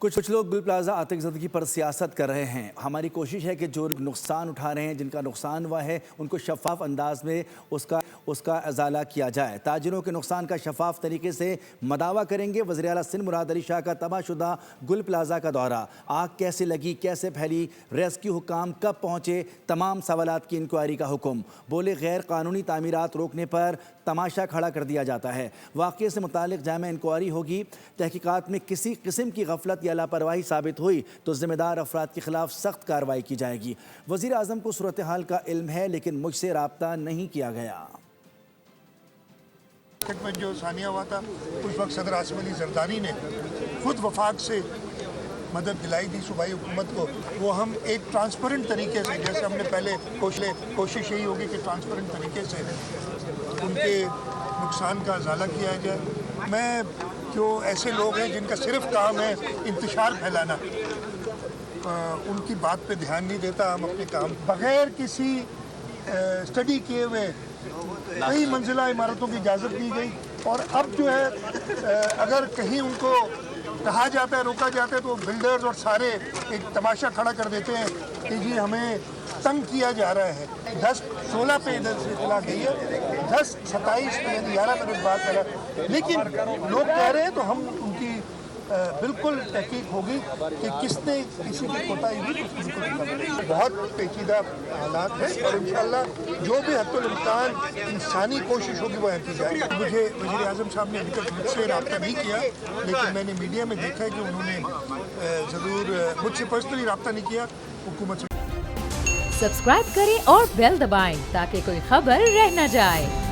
کچھ لوگ گل پلازا آتش زدگی پر سیاست کر رہے ہیں۔ ہماری کوشش ہے کہ جو نقصان اٹھا رہے ہیں، جن کا نقصان ہوا ہے، ان کو شفاف انداز میں اس کا ازالہ کیا جائے۔ تاجروں کے نقصان کا شفاف طریقے سے مداوع کریں گے۔ وزیر اعلیٰ سندھ مراد علی شاہ کا تباہ شدہ گل پلازا کا دورہ۔ آگ کیسے لگی، کیسے پھیلی، ریسکیو حکام کب پہنچے، تمام سوالات کی انکوائری کا حکم۔ بولے غیر قانونی تعمیرات روکنے پر تماشا کھڑا کر دیا جاتا ہے۔ واقعے سے متعلق جامع انکوائری ہوگی۔ تحقیقات میں کسی قسم کی غفلت یا لاپرواہی ثابت ہوئی تو ذمہ دار افراد کے خلاف سخت کارروائی کی جائے گی۔ وزیر اعظم کو صورتحال کا علم ہے، لیکن مجھ سے رابطہ نہیں کیا گیا۔ میں جو ثانیہ ہوا تھا، اس وقت صدر عاصم علی زرداری نے خود وفاق سے مدد دلائی تھی صوبائی حکومت کو۔ وہ ہم ایک ٹرانسپیرنٹ طریقے سے، جیسے ہم نے پہلے کوشش یہی ہوگی کہ ٹرانسپیرنٹ طریقے سے ان کے نقصان کا ازالہ کیا جائے۔ میں جو ایسے لوگ ہیں جن کا صرف کام ہے انتشار پھیلانا، ان کی بات پہ دھیان نہیں دیتا۔ ہم اپنے کام بغیر کسی اسٹڈی کیے ہوئے کئی منزلہ عمارتوں کی اجازت دی گئی، اور اب جو ہے اگر کہیں ان کو کہا جاتا ہے، روکا جاتا ہے، تو بلڈرز اور سارے ایک تماشا کھڑا کر دیتے ہیں کہ جی ہمیں تنگ کیا جا رہا ہے۔ 10-16 پہ ادھر سے اطلاع گئی ہے، 10-27 پہ 11 میں بات کرا، لیکن لوگ کہہ رہے ہیں تو ہم ان کی بالکل تحقیق ہوگی کہ کس نے کسی کی کوتاہی ہوئی، اس کو بہت پیچیدہ حالات ہیں، اور انشاءاللہ جو بھی حد الامکان انسانی کوشش ہوگی وہ کی جائے گی۔ مجھے وزیر اعظم صاحب نے ابھی تک مجھ سے رابطہ نہیں کیا، لیکن میں نے میڈیا میں دیکھا ہے کہ انہوں نے ضرور مجھ سے پرسنلی رابطہ نہیں کیا حکومت سے۔ سبسکرائب کریں اور بیل دبائیں تاکہ کوئی خبر رہ نہ جائے۔